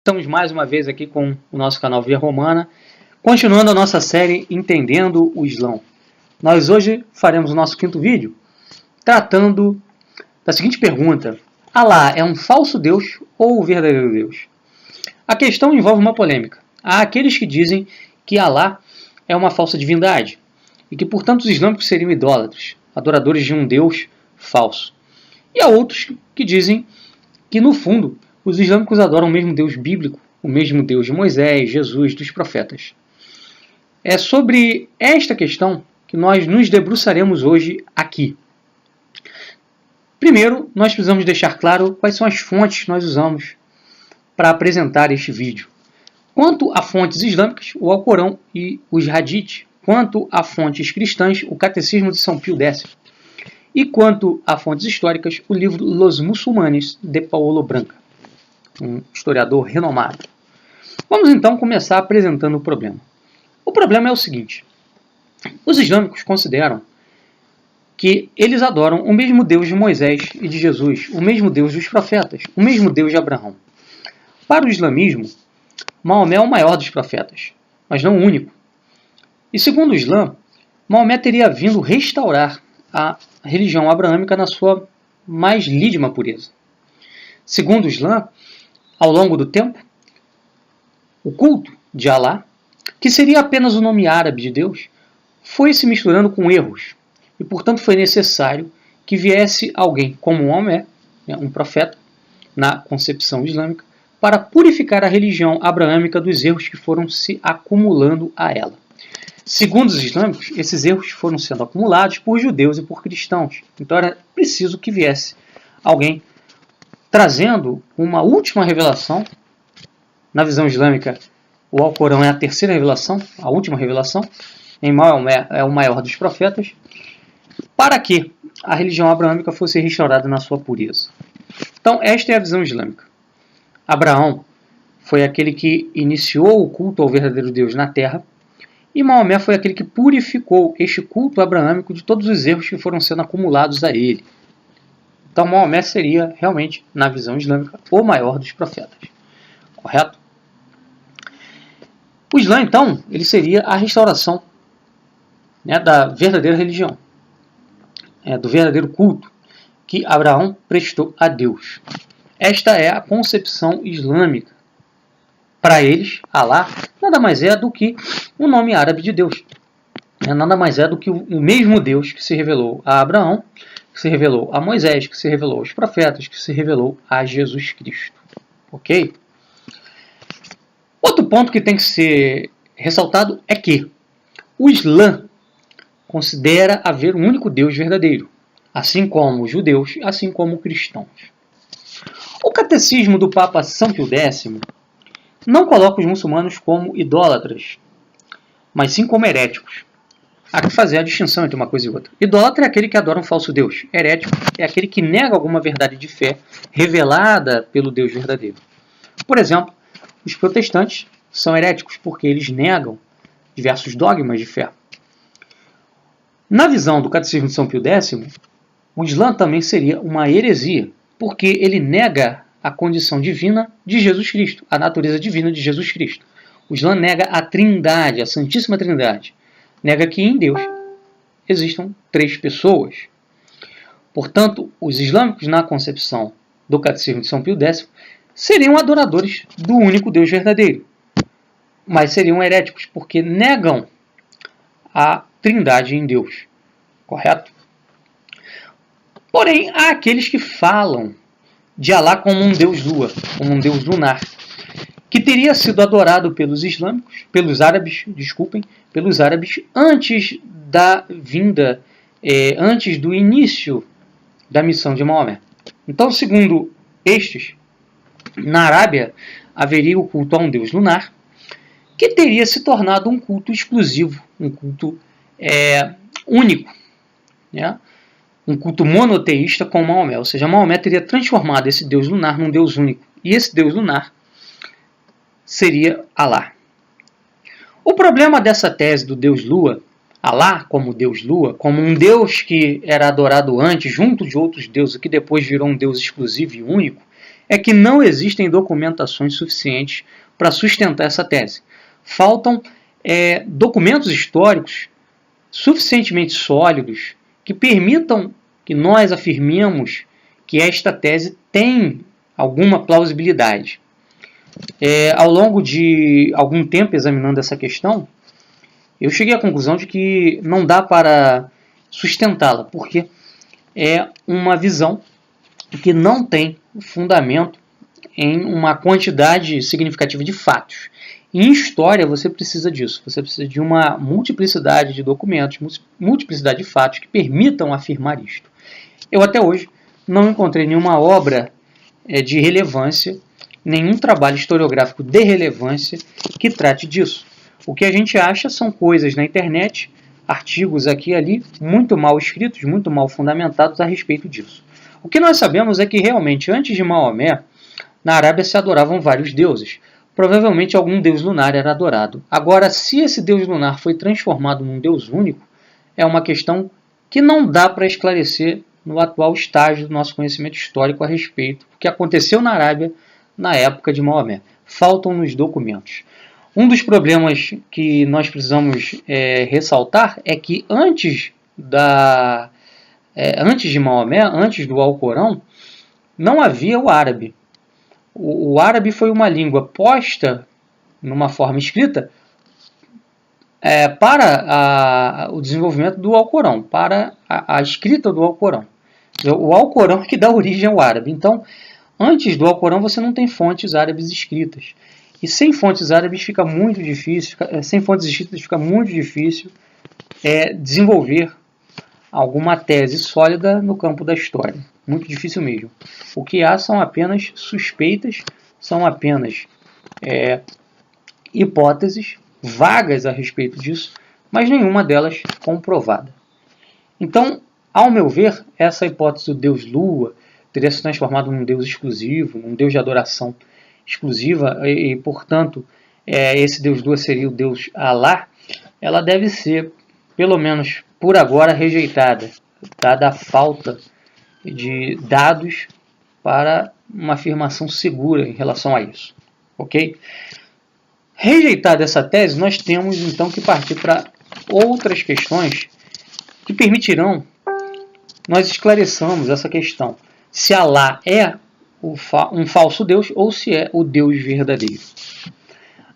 Estamos mais uma vez aqui com o nosso canal Via Romana, continuando a nossa série Entendendo o Islão. Nós hoje faremos o nosso quinto vídeo, tratando da seguinte pergunta: Alá é um falso Deus ou o verdadeiro Deus? A questão envolve uma polêmica. Há aqueles que dizem que Alá é uma falsa divindade, e que, portanto, os islâmicos seriam idólatras, adoradores de um Deus falso. E há outros que dizem que, no fundo, os islâmicos adoram o mesmo Deus bíblico, o mesmo Deus de Moisés, Jesus, dos profetas. É sobre esta questão que nós nos debruçaremos hoje aqui. Primeiro, nós precisamos deixar claro quais são as fontes que nós usamos para apresentar este vídeo. Quanto a fontes islâmicas, o Alcorão e os Hadith. Quanto a fontes cristãs, o Catecismo de São Pio X. E quanto a fontes históricas, o livro Los Musulmanes, de Paulo Branca, um historiador renomado. Vamos então começar apresentando o problema. O problema é o seguinte: os islâmicos consideram que eles adoram o mesmo Deus de Moisés e de Jesus, o mesmo Deus dos profetas, o mesmo Deus de Abraão. Para o islamismo, Maomé é o maior dos profetas, mas não o único. E segundo o Islã, Maomé teria vindo restaurar a religião abraâmica na sua mais lídima pureza. Segundo o Islã, ao longo do tempo, o culto de Alá, que seria apenas o nome árabe de Deus, foi se misturando com erros, e portanto foi necessário que viesse alguém como Maomé, um profeta, na concepção islâmica, para purificar a religião abraâmica dos erros que foram se acumulando a ela. Segundo os islâmicos, esses erros foram sendo acumulados por judeus e por cristãos. Então era preciso que viesse alguém trazendo uma última revelação. Na visão islâmica, o Alcorão é a terceira revelação, a última revelação. Em Maomé é o maior dos profetas, para que a religião abraâmica fosse restaurada na sua pureza. Então esta é a visão islâmica. Abraão foi aquele que iniciou o culto ao verdadeiro Deus na terra, e Maomé foi aquele que purificou este culto abraâmico de todos os erros que foram sendo acumulados a ele. Então Maomé seria realmente, na visão islâmica, o maior dos profetas. Correto? O Islã, então, ele seria a restauração, da verdadeira religião, do verdadeiro culto que Abraão prestou a Deus. Esta é a concepção islâmica. Para eles, Alá nada mais é do que o nome árabe de Deus. Nada mais é do que o mesmo Deus que se revelou a Abraão, que se revelou a Moisés, que se revelou aos profetas, que se revelou a Jesus Cristo. Ok? Outro ponto que tem que ser ressaltado é que o Islã considera haver um único Deus verdadeiro, assim como os judeus, assim como os cristãos. O Catecismo do Papa São Pio X não coloca os muçulmanos como idólatras, mas sim como heréticos. Há que fazer a distinção entre uma coisa e outra. Idólatra é aquele que adora um falso Deus. Herético é aquele que nega alguma verdade de fé revelada pelo Deus verdadeiro. Por exemplo, os protestantes são heréticos porque eles negam diversos dogmas de fé. Na visão do Catecismo de São Pio X, o Islã também seria uma heresia, porque ele nega a condição divina de Jesus Cristo, a natureza divina de Jesus Cristo. O Islã nega a Trindade, a Santíssima Trindade. Nega que em Deus existam três pessoas. Portanto, os islâmicos, na concepção do Catecismo de São Pio X, seriam adoradores do único Deus verdadeiro, mas seriam heréticos porque negam a Trindade em Deus. Correto? Porém, há aqueles que falam de Alá como um Deus lua, como um Deus lunar, que teria sido adorado pelos islâmicos, pelos árabes antes da vinda, antes do início da missão de Maomé. Então, segundo estes, na Arábia haveria o culto a um Deus lunar, que teria se tornado um culto exclusivo, um culto único, um culto monoteísta com Maomé. Ou seja, Maomé teria transformado esse Deus lunar num Deus único. E esse Deus lunar seria Alá. O problema dessa tese do Deus Lua, Alá como Deus Lua, como um Deus que era adorado antes junto de outros deuses, que depois virou um Deus exclusivo e único, é que não existem documentações suficientes para sustentar essa tese. Faltam documentos históricos suficientemente sólidos que permitam que nós afirmemos que esta tese tem alguma plausibilidade. Ao longo de algum tempo examinando essa questão, eu cheguei à conclusão de que não dá para sustentá-la, porque é uma visão que não tem fundamento em uma quantidade significativa de fatos. Em história você precisa disso, você precisa de uma multiplicidade de documentos, multiplicidade de fatos que permitam afirmar isto. Eu até hoje não encontrei nenhuma obra de relevância, nenhum trabalho historiográfico de relevância que trate disso. O que a gente acha são coisas na internet, artigos aqui e ali, muito mal escritos, muito mal fundamentados a respeito disso. O que nós sabemos é que realmente antes de Maomé, na Arábia se adoravam vários deuses. Provavelmente algum deus lunar era adorado. Agora, se esse deus lunar foi transformado num deus único, é uma questão que não dá para esclarecer no atual estágio do nosso conhecimento histórico a respeito do que aconteceu na Arábia na época de Maomé. Faltam-nos documentos. Um dos problemas que nós precisamos ressaltar é que antes de Maomé, antes do Alcorão, não havia o árabe. O árabe foi uma língua posta numa forma escrita para o desenvolvimento do Alcorão, para a escrita do Alcorão. O Alcorão é que dá origem ao árabe. Então, antes do Alcorão você não tem fontes árabes escritas. E sem fontes árabes fica muito difícil, sem fontes escritas fica muito difícil desenvolver alguma tese sólida no campo da história. Muito difícil mesmo. O que há são apenas suspeitas, são apenas hipóteses vagas a respeito disso, mas nenhuma delas comprovada. Então, ao meu ver, essa hipótese do Deus Lua teria se transformado num Deus exclusivo, num Deus de adoração exclusiva, e portanto, esse Deus Lua seria o Deus Alá, ela deve ser, pelo menos por agora, rejeitada, dada a falta de dados para uma afirmação segura em relação a isso. Ok? Rejeitada essa tese, nós temos então que partir para outras questões que permitirão nós esclareçamos essa questão. Se Alá é um falso Deus ou se é o Deus verdadeiro.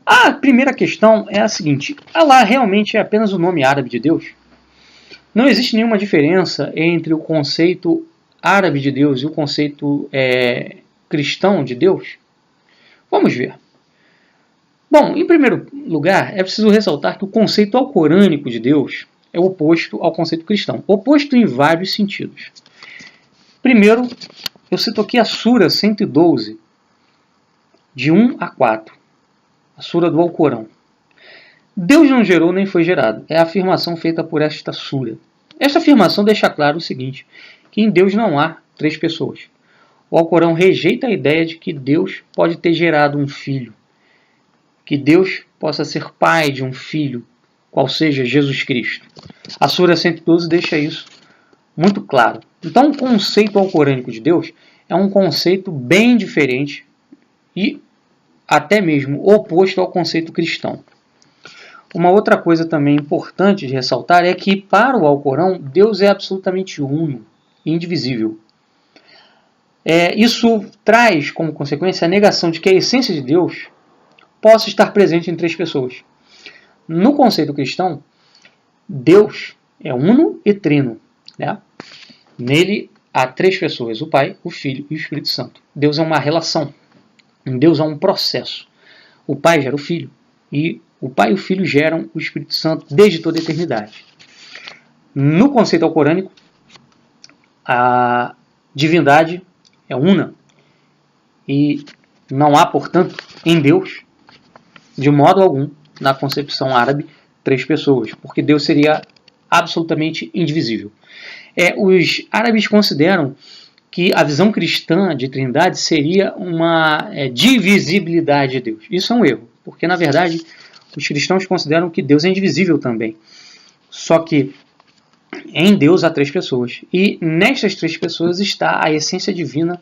A primeira questão é a seguinte: Alá realmente é apenas o nome árabe de Deus? Não existe nenhuma diferença entre o conceito árabe de Deus e o conceito cristão de Deus? Vamos ver. Bom, em primeiro lugar, é preciso ressaltar que o conceito alcorânico de Deus é oposto ao conceito cristão, oposto em vários sentidos. Primeiro, eu cito aqui a Sura 112, de 1 a 4, a Sura do Alcorão. Deus não gerou nem foi gerado, é a afirmação feita por esta Sura. Esta afirmação deixa claro o seguinte, que em Deus não há três pessoas. O Alcorão rejeita a ideia de que Deus pode ter gerado um filho, que Deus possa ser pai de um filho, qual seja Jesus Cristo. A Sura 112 deixa isso muito claro. Então, o conceito alcorânico de Deus é um conceito bem diferente e até mesmo oposto ao conceito cristão. Uma outra coisa também importante de ressaltar é que, para o Alcorão, Deus é absolutamente uno e indivisível. Isso traz como consequência a negação de que a essência de Deus possa estar presente em três pessoas. No conceito cristão, Deus é uno e trino, né? Nele há três pessoas, o Pai, o Filho e o Espírito Santo. Deus é uma relação, Deus é um processo. O Pai gera o Filho e o Pai e o Filho geram o Espírito Santo desde toda a eternidade. No conceito alcorânico, a divindade é una e não há, portanto, em Deus, de modo algum, na concepção árabe, três pessoas, porque Deus seria absolutamente indivisível. Os árabes consideram que a visão cristã de trindade seria uma divisibilidade de Deus. Isso é um erro, porque na verdade os cristãos consideram que Deus é indivisível também. Só que em Deus há três pessoas, e nestas três pessoas está a essência divina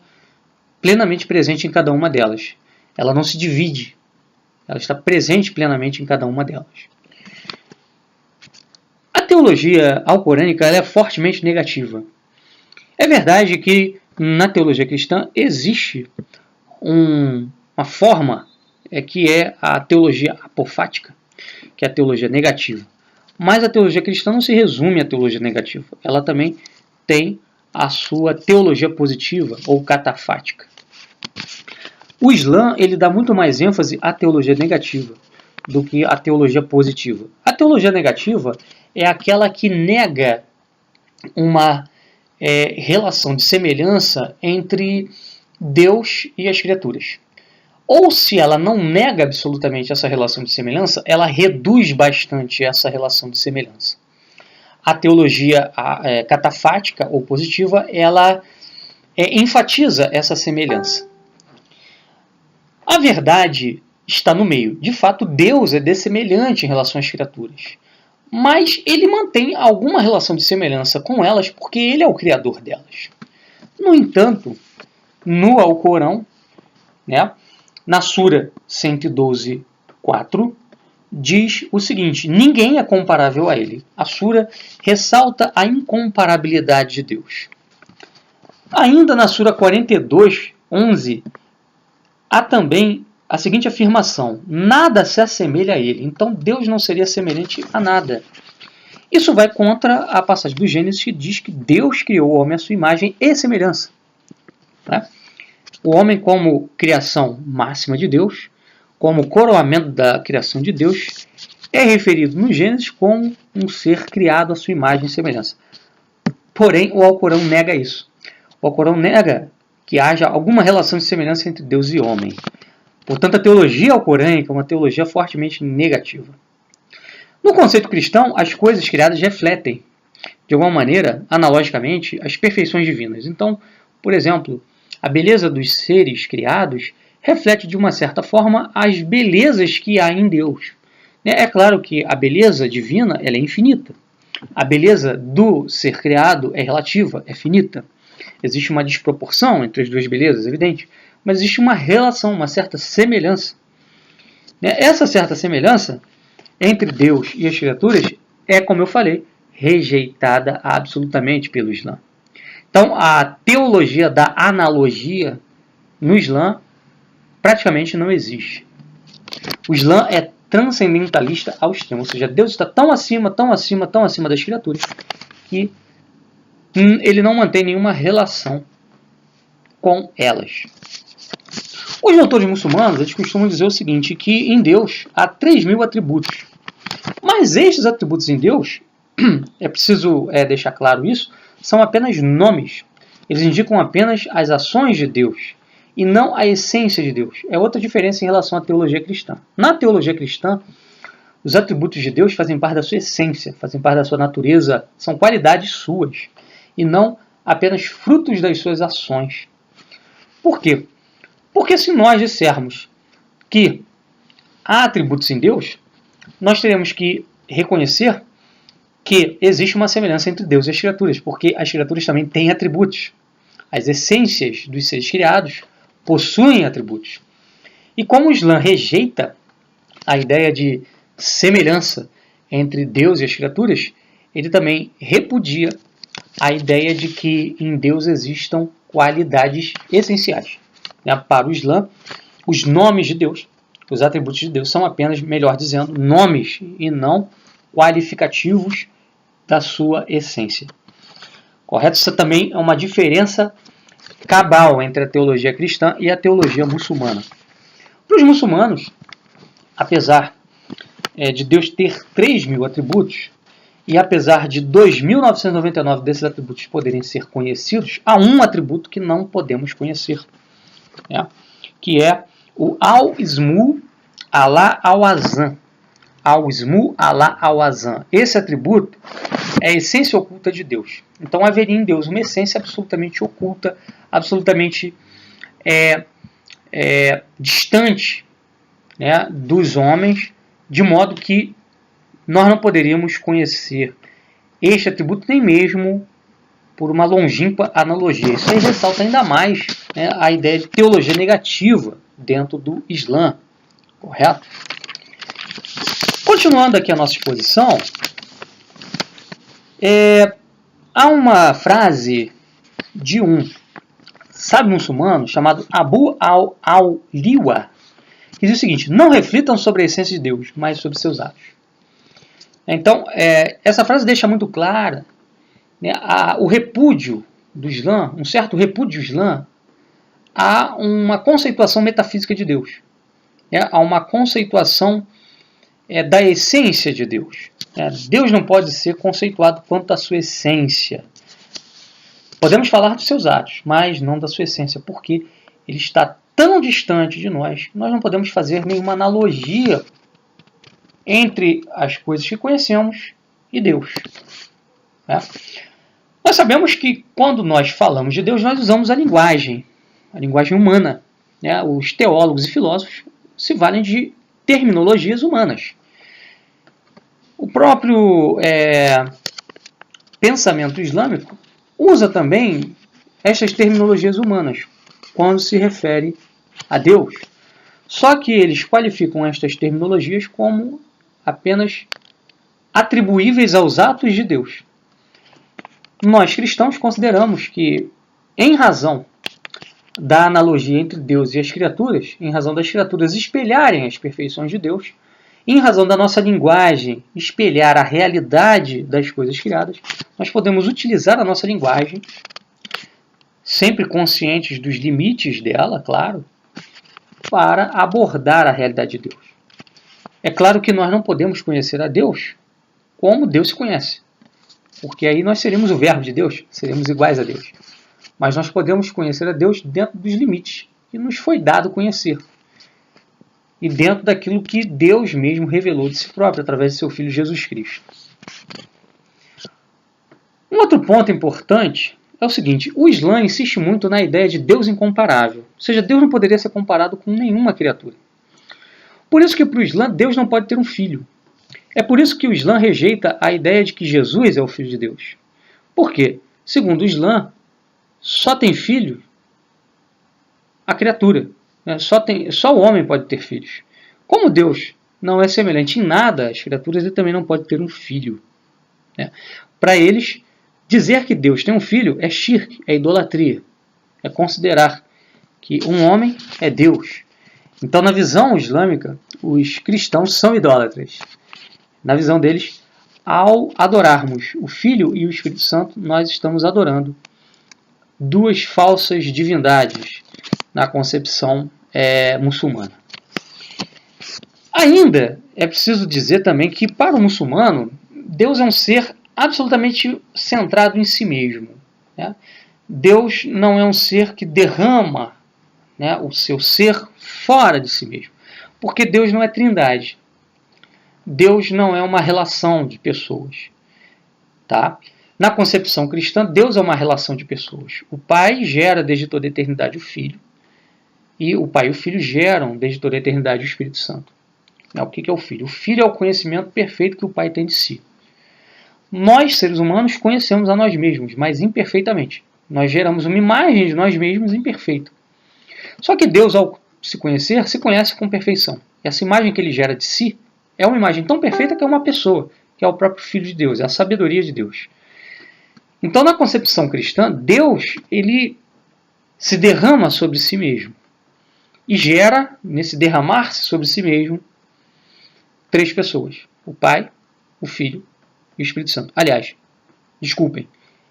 plenamente presente em cada uma delas. Ela não se divide, ela está presente plenamente em cada uma delas. A teologia alcorânica ela é fortemente negativa. É verdade que na teologia cristã existe uma forma que é a teologia apofática, que é a teologia negativa. Mas a teologia cristã não se resume à teologia negativa. Ela também tem a sua teologia positiva ou catafática. O Islã ele dá muito mais ênfase à teologia negativa do que à teologia positiva. A teologia negativa é aquela que nega uma relação de semelhança entre Deus e as criaturas. Ou se ela não nega absolutamente essa relação de semelhança, ela reduz bastante essa relação de semelhança. A teologia catafática ou positiva, ela enfatiza essa semelhança. A verdade está no meio. De fato, Deus é dessemelhante em relação às criaturas. Mas ele mantém alguma relação de semelhança com elas porque ele é o criador delas. No entanto, no Alcorão, na Sura 112:4, diz o seguinte: ninguém é comparável a ele. A Sura ressalta a incomparabilidade de Deus. Ainda na Sura 42:11, há também a seguinte afirmação: nada se assemelha a ele. Então Deus não seria semelhante a nada. Isso vai contra a passagem do Gênesis que diz que Deus criou o homem à sua imagem e semelhança. O homem como criação máxima de Deus, como coroamento da criação de Deus, é referido no Gênesis como um ser criado à sua imagem e semelhança. Porém, o Alcorão nega isso. O Alcorão nega que haja alguma relação de semelhança entre Deus e homem. Portanto, a teologia alcorânica é uma teologia fortemente negativa. No conceito cristão, as coisas criadas refletem, de alguma maneira, analogicamente, as perfeições divinas. Então, por exemplo, a beleza dos seres criados reflete, de uma certa forma, as belezas que há em Deus. É claro que a beleza divina ela é infinita. A beleza do ser criado é relativa, é finita. Existe uma desproporção entre as duas belezas, evidente, mas existe uma relação, uma certa semelhança. Essa certa semelhança entre Deus e as criaturas é, como eu falei, rejeitada absolutamente pelo Islã. Então, a teologia da analogia no Islã praticamente não existe. O Islã é transcendentalista ao extremo, ou seja, Deus está tão acima, tão acima, tão acima das criaturas que ele não mantém nenhuma relação com elas. Os autores muçulmanos eles costumam dizer o seguinte, que em Deus há 3.000 atributos. Mas estes atributos em Deus, é preciso deixar claro isso, são apenas nomes. Eles indicam apenas as ações de Deus e não a essência de Deus. É outra diferença em relação à teologia cristã. Na teologia cristã, os atributos de Deus fazem parte da sua essência, fazem parte da sua natureza, são qualidades suas e não apenas frutos das suas ações. Por quê? Porque se nós dissermos que há atributos em Deus, nós teremos que reconhecer que existe uma semelhança entre Deus e as criaturas, porque as criaturas também têm atributos. As essências dos seres criados possuem atributos. E como o Islã rejeita a ideia de semelhança entre Deus e as criaturas, ele também repudia a ideia de que em Deus existam qualidades essenciais. Para o Islã, os nomes de Deus, os atributos de Deus, são apenas, melhor dizendo, nomes e não qualificativos da sua essência. Correto? Isso também é uma diferença cabal entre a teologia cristã e a teologia muçulmana. Para os muçulmanos, apesar de Deus ter 3.000 atributos, e apesar de 2.999 desses atributos poderem ser conhecidos, há um atributo que não podemos conhecer, que é o Al-Ismu Allah Al-Azam. Al-Ismu Allah Al-Azam. Esse atributo é a essência oculta de Deus. Então haveria em Deus uma essência absolutamente oculta, absolutamente distante dos homens, de modo que nós não poderíamos conhecer este atributo nem mesmo por uma longínqua analogia. Isso aí ressalta ainda mais, né, a ideia de teologia negativa dentro do Islã, correto? Continuando aqui a nossa exposição, há uma frase de um sábio muçulmano chamado Abu al-Liwa, que diz o seguinte: não reflitam sobre a essência de Deus, mas sobre seus atos. Então, essa frase deixa muito clara, né, o repúdio do Islã, um certo repúdio do Islã, a uma conceituação metafísica de Deus, né, a uma conceituação da essência de Deus. Deus não pode ser conceituado quanto à sua essência. Podemos falar dos seus atos, mas não da sua essência, porque ele está tão distante de nós que nós não podemos fazer nenhuma analogia entre as coisas que conhecemos e Deus. Nós sabemos que quando nós falamos de Deus, nós usamos a linguagem humana. Os teólogos e filósofos se valem de terminologias humanas. O próprio pensamento islâmico usa também estas terminologias humanas quando se refere a Deus. Só que eles qualificam estas terminologias como apenas atribuíveis aos atos de Deus. Nós cristãos consideramos que, em razão da analogia entre Deus e as criaturas, em razão das criaturas espelharem as perfeições de Deus, em razão da nossa linguagem espelhar a realidade das coisas criadas, nós podemos utilizar a nossa linguagem, sempre conscientes dos limites dela, claro, para abordar a realidade de Deus. É claro que nós não podemos conhecer a Deus como Deus se conhece, porque aí nós seríamos o verbo de Deus, seríamos iguais a Deus. Mas nós podemos conhecer a Deus dentro dos limites que nos foi dado conhecer. E dentro daquilo que Deus mesmo revelou de si próprio, através de seu Filho Jesus Cristo. Um outro ponto importante é o seguinte: o Islã insiste muito na ideia de Deus incomparável. Ou seja, Deus não poderia ser comparado com nenhuma criatura. Por isso que para o Islã, Deus não pode ter um filho. É por isso que o Islã rejeita a ideia de que Jesus é o Filho de Deus. Por quê? Segundo o Islã, só tem filho a criatura. Só o homem pode ter filhos. Como Deus não é semelhante em nada às criaturas, ele também não pode ter um filho. Para eles, dizer que Deus tem um filho é shirk, é idolatria. É considerar que um homem é Deus. Então, na visão islâmica, os cristãos são idólatras. Na visão deles, ao adorarmos o Filho e o Espírito Santo, nós estamos adorando duas falsas divindades na concepção muçulmana. Ainda é preciso dizer também que, para o muçulmano, Deus é um ser absolutamente centrado em si mesmo. Deus não é um ser que derrama o seu ser fora de si mesmo, porque Deus não é trindade. Deus não é uma relação de pessoas. Na concepção cristã, Deus é uma relação de pessoas. O Pai gera desde toda a eternidade o Filho, e o Pai e o Filho geram desde toda a eternidade o Espírito Santo. O que é o Filho? O Filho é o conhecimento perfeito que o Pai tem de si. Nós, seres humanos, conhecemos a nós mesmos, mas imperfeitamente. Nós geramos uma imagem de nós mesmos imperfeita. Só que Deus, ao se conhecer, se conhece com perfeição. E essa imagem que ele gera de si é uma imagem tão perfeita que é uma pessoa, que é o próprio Filho de Deus, é a sabedoria de Deus. Então, na concepção cristã, Deus ele se derrama sobre si mesmo e gera, nesse derramar-se sobre si mesmo, três pessoas: o Pai, o Filho e o Espírito Santo. Aliás, desculpem,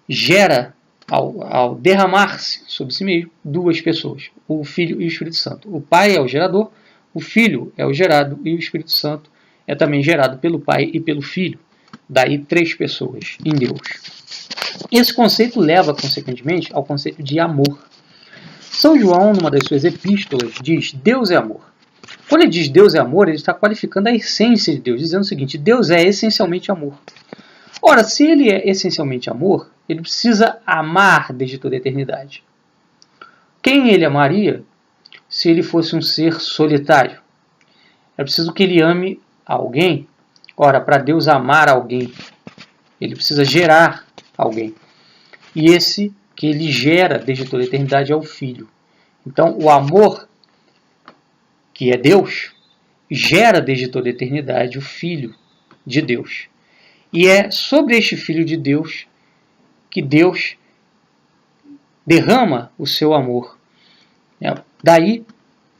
gera, ao derramar-se sobre si mesmo, duas pessoas: o Filho e o Espírito Santo. O Pai é o gerador, o Filho é o gerado e o Espírito Santo é também gerado pelo Pai e pelo Filho. Daí três pessoas em Deus. Esse conceito leva, consequentemente, ao conceito de amor. São João, numa das suas epístolas, diz: Deus é amor. Quando ele diz Deus é amor, ele está qualificando a essência de Deus, dizendo o seguinte: Deus é essencialmente amor. Ora, se ele é essencialmente amor, ele precisa amar desde toda a eternidade. Quem ele amaria se ele fosse um ser solitário? É preciso que ele ame alguém. Ora, para Deus amar alguém, ele precisa gerar alguém. e esse que ele gera desde toda a eternidade é o Filho. Então, o amor, que é Deus, gera desde toda a eternidade o Filho de Deus. E é sobre este Filho de Deus que Deus derrama o seu amor. Daí,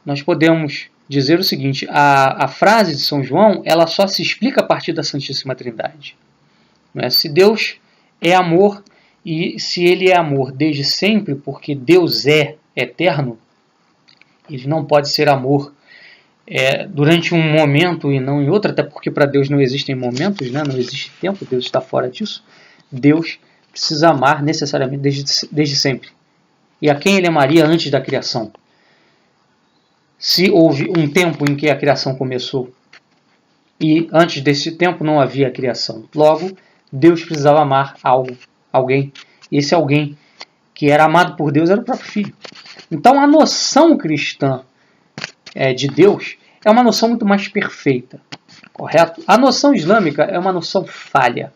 nós podemos dizer o seguinte, a frase de São João, ela só se explica a partir da Santíssima Trindade. Se Deus é amor, e se ele é amor desde sempre, porque Deus é eterno, ele não pode ser amor durante um momento e não em outro, até porque para Deus não existem momentos, né? Não existe tempo, Deus está fora disso. Deus precisa amar necessariamente desde sempre. E a quem ele amaria antes da criação? Se houve um tempo em que a criação começou e antes desse tempo não havia a criação, logo Deus precisava amar alguém. E esse alguém que era amado por Deus era o próprio Filho. Então a noção cristã de Deus é uma noção muito mais perfeita, correto? A noção islâmica é uma noção falha.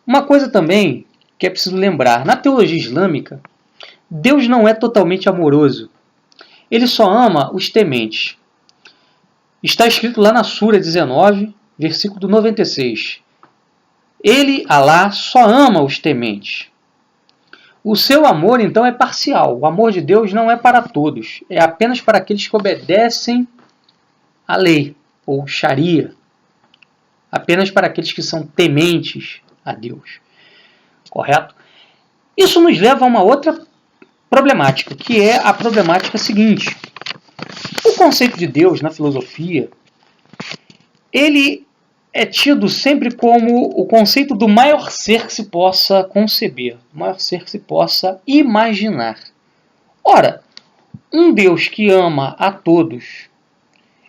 Uma coisa também que é preciso lembrar, na teologia islâmica, Deus não é totalmente amoroso. Ele só ama os tementes. Está escrito lá na Sura 19, versículo 96. Ele, Alá, só ama os tementes. O seu amor, então, é parcial. O amor de Deus não é para todos. É apenas para aqueles que obedecem à lei, ou Sharia. Apenas para aqueles que são tementes a Deus. Correto? Isso nos leva a uma outra problemática, que é a problemática seguinte. O conceito de Deus na filosofia, ele é tido sempre como o conceito do maior ser que se possa conceber, o maior ser que se possa imaginar. Ora, um Deus que ama a todos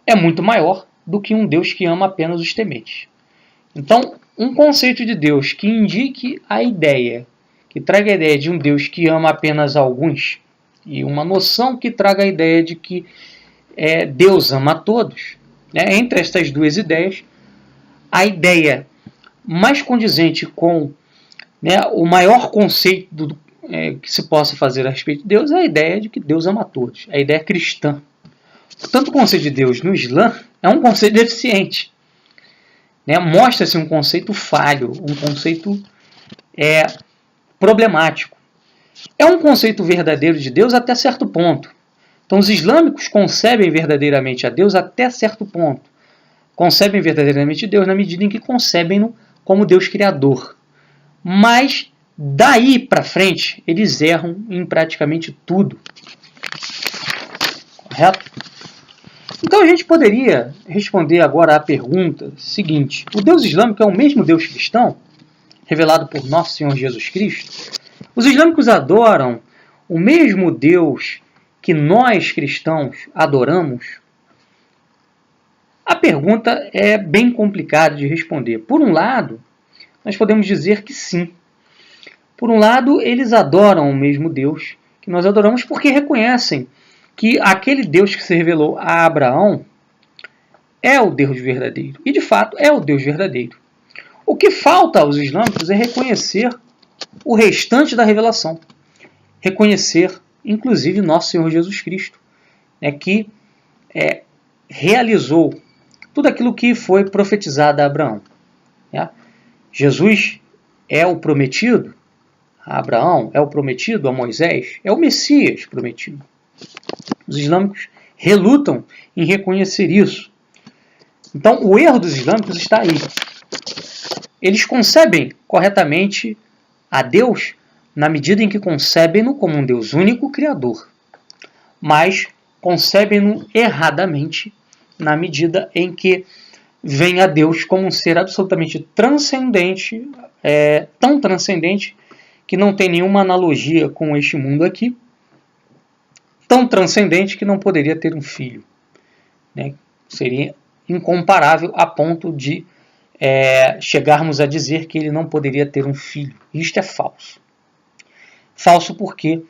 é muito maior do que um Deus que ama apenas os tementes. Então, um conceito de Deus que indique a ideia, que traga a ideia de um Deus que ama apenas alguns, e uma noção que traga a ideia de que Deus ama a todos, entre estas duas ideias, a ideia mais condizente com o maior conceito que se possa fazer a respeito de Deus é a ideia de que Deus ama a todos, a ideia cristã. Portanto, o conceito de Deus no Islã é um conceito deficiente. Mostra-se um conceito falho, um conceito problemático. É um conceito verdadeiro de Deus até certo ponto. Então, os islâmicos concebem verdadeiramente a Deus até certo ponto. Concebem verdadeiramente Deus na medida em que concebem-no como Deus criador. Mas, daí para frente, eles erram em praticamente tudo. Correto? Então, a gente poderia responder agora à pergunta seguinte. O Deus islâmico é o mesmo Deus cristão, revelado por nosso Senhor Jesus Cristo? Os islâmicos adoram o mesmo Deus que nós cristãos adoramos? A pergunta é bem complicada de responder. Por um lado, nós podemos dizer que sim. Por um lado, eles adoram o mesmo Deus que nós adoramos porque reconhecem que aquele Deus que se revelou a Abraão é o Deus verdadeiro. E, de fato, é o Deus verdadeiro. O que falta aos islâmicos é reconhecer o restante da revelação. Reconhecer, inclusive, nosso Senhor Jesus Cristo, que realizou tudo aquilo que foi profetizado a Abraão. Jesus é o prometido a Abraão, é o prometido a Moisés, é o Messias prometido. Os islâmicos relutam em reconhecer isso. Então, o erro dos islâmicos está aí. Eles concebem corretamente a Deus na medida em que concebem-no como um Deus único criador, mas concebem-no erradamente na medida em que veem a Deus como um ser absolutamente transcendente, tão transcendente que não tem nenhuma analogia com este mundo aqui, tão transcendente que não poderia ter um filho. Seria incomparável a ponto de chegarmos a dizer que ele não poderia ter um filho. Isto é falso. Falso porque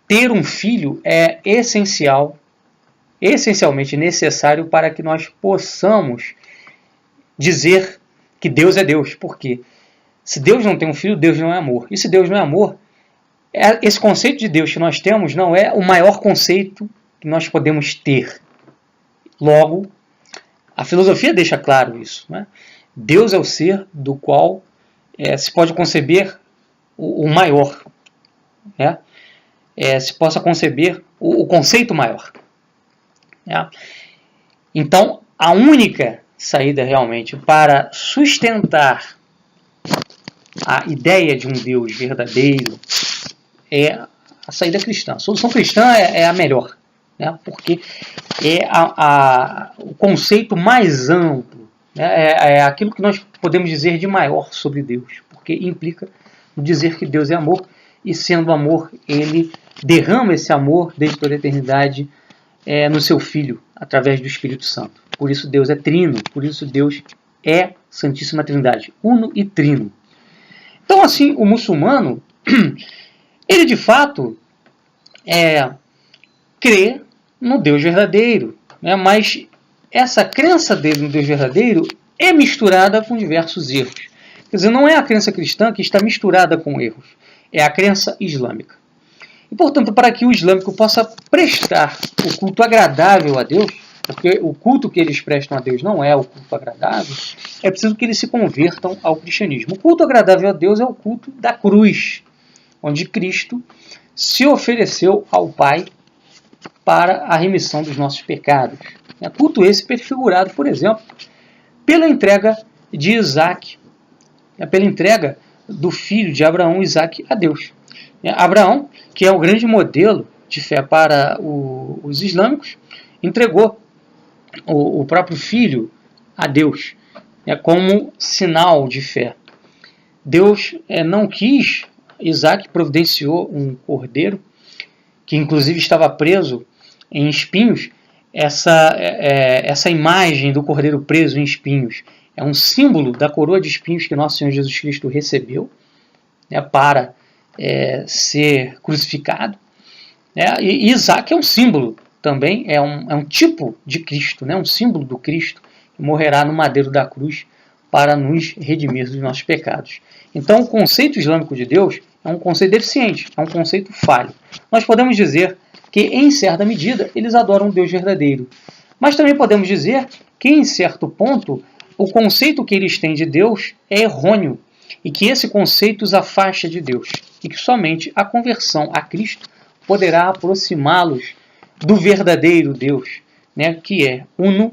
ter um filho é essencialmente necessário para que nós possamos dizer que Deus é Deus. Por quê? Se Deus não tem um filho, Deus não é amor. E se Deus não é amor, esse conceito de Deus que nós temos não é o maior conceito que nós podemos ter. Logo, a filosofia deixa claro isso, né? Deus é o ser do qual se pode conceber o maior, né? Se possa conceber o conceito maior, né? Então, a única saída realmente para sustentar a ideia de um Deus verdadeiro é a saída cristã. A solução cristã é a melhor, né? Porque é o conceito mais amplo, né? É aquilo que nós podemos dizer de maior sobre Deus, porque implica no dizer que Deus é amor, e sendo amor, ele derrama esse amor desde toda a eternidade no seu Filho, através do Espírito Santo. Por isso Deus é trino, por isso Deus é Santíssima Trindade, uno e trino. Então, assim, o muçulmano, ele de fato crê no Deus verdadeiro, né? Mas essa crença dele no Deus verdadeiro é misturada com diversos erros. Quer dizer, não é a crença cristã que está misturada com erros, é a crença islâmica. E, portanto, para que o islâmico possa prestar o culto agradável a Deus, porque o culto que eles prestam a Deus não é o culto agradável, é preciso que eles se convertam ao cristianismo. O culto agradável a Deus é o culto da cruz, onde Cristo se ofereceu ao Pai para a remissão dos nossos pecados. Culto esse prefigurado, por exemplo, pela entrega de Isaac, pela entrega do filho de Abraão, Isaac, a Deus. Abraão, que é o grande modelo de fé para os islâmicos, entregou o próprio filho a Deus, como sinal de fé. Deus não quis, Isaac providenciou um cordeiro, que inclusive estava preso em espinhos. Essa imagem do cordeiro preso em espinhos é um símbolo da coroa de espinhos que nosso Senhor Jesus Cristo recebeu, para ser crucificado. E Isaac é um símbolo também, é um tipo de Cristo, um símbolo do Cristo, que morrerá no madeiro da cruz para nos redimir dos nossos pecados. Então, o conceito islâmico de Deus é um conceito deficiente, é um conceito falho. Nós podemos dizer que, em certa medida, eles adoram um Deus verdadeiro. Mas também podemos dizer que, em certo ponto, o conceito que eles têm de Deus é errôneo, e que esse conceito os afasta de Deus, e que somente a conversão a Cristo poderá aproximá-los do verdadeiro Deus, que é uno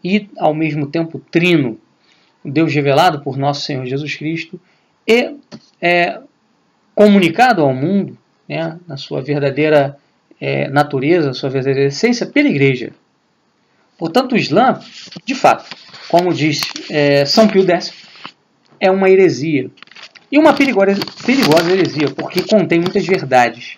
e, ao mesmo tempo, trino, o Deus revelado por nosso Senhor Jesus Cristo e comunicado ao mundo, na sua verdadeira natureza, sua verdadeira essência, pela Igreja. Portanto, o Islã, de fato, como diz São Pio X, é uma heresia. E uma perigosa heresia, porque contém muitas verdades,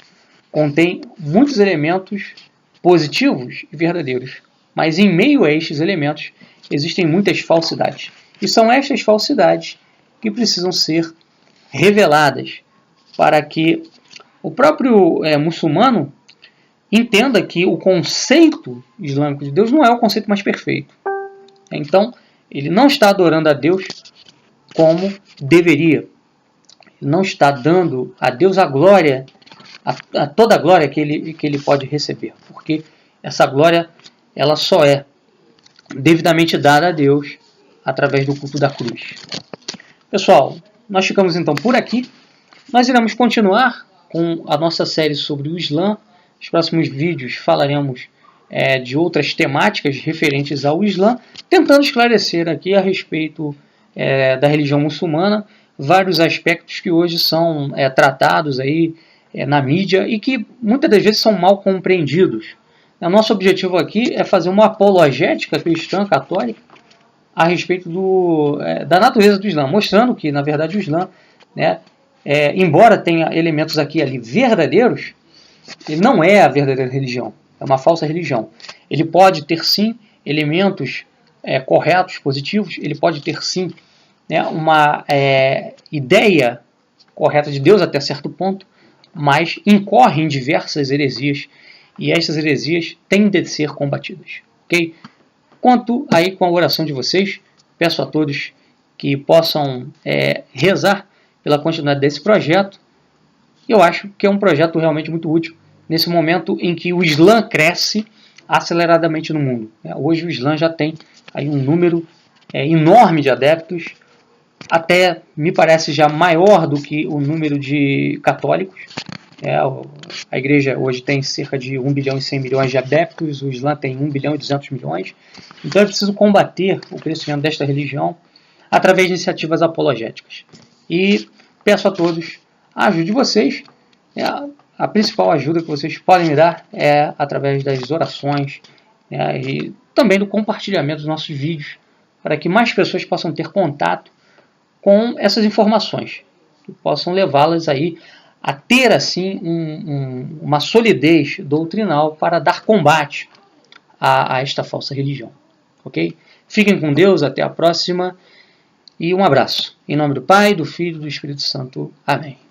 contém muitos elementos positivos e verdadeiros. Mas em meio a estes elementos existem muitas falsidades. E são estas falsidades que precisam ser reveladas para que o próprio muçulmano entenda que o conceito islâmico de Deus não é o conceito mais perfeito. Então, ele não está adorando a Deus como deveria. Ele não está dando a Deus a glória, a toda a glória que ele pode receber. Porque essa glória ela só é devidamente dada a Deus através do culto da cruz. Pessoal, nós ficamos então por aqui. Nós iremos continuar com a nossa série sobre o Islã. Nos próximos vídeos falaremos de outras temáticas referentes ao Islã, tentando esclarecer aqui a respeito da religião muçulmana, vários aspectos que hoje são tratados aí na mídia e que muitas das vezes são mal compreendidos. O nosso objetivo aqui é fazer uma apologética cristã católica a respeito da natureza do Islã, mostrando que, na verdade, o Islã, embora tenha elementos aqui ali verdadeiros, ele não é a verdadeira religião, é uma falsa religião. Ele pode ter, sim, elementos corretos, positivos, ele pode ter, sim, uma ideia correta de Deus até certo ponto, mas incorre em diversas heresias, e estas heresias têm de ser combatidas. Ok? Conto aí com a oração de vocês, peço a todos que possam rezar pela continuidade desse projeto. Eu acho que é um projeto realmente muito útil nesse momento em que o Islã cresce aceleradamente no mundo. Hoje o Islã já tem aí um número enorme de adeptos, até me parece já maior do que o número de católicos. A igreja hoje tem cerca de 1 bilhão e 100 milhões de adeptos, o Islã tem 1 bilhão e 200 milhões. Então é preciso combater o crescimento desta religião através de iniciativas apologéticas. E peço a todos a ajuda de vocês. A principal ajuda que vocês podem me dar é através das orações e também do compartilhamento dos nossos vídeos, para que mais pessoas possam ter contato com essas informações, que possam levá-las aí a ter assim uma solidez doutrinal para dar combate a esta falsa religião. Ok? Fiquem com Deus, até a próxima e um abraço. Em nome do Pai, do Filho e do Espírito Santo. Amém.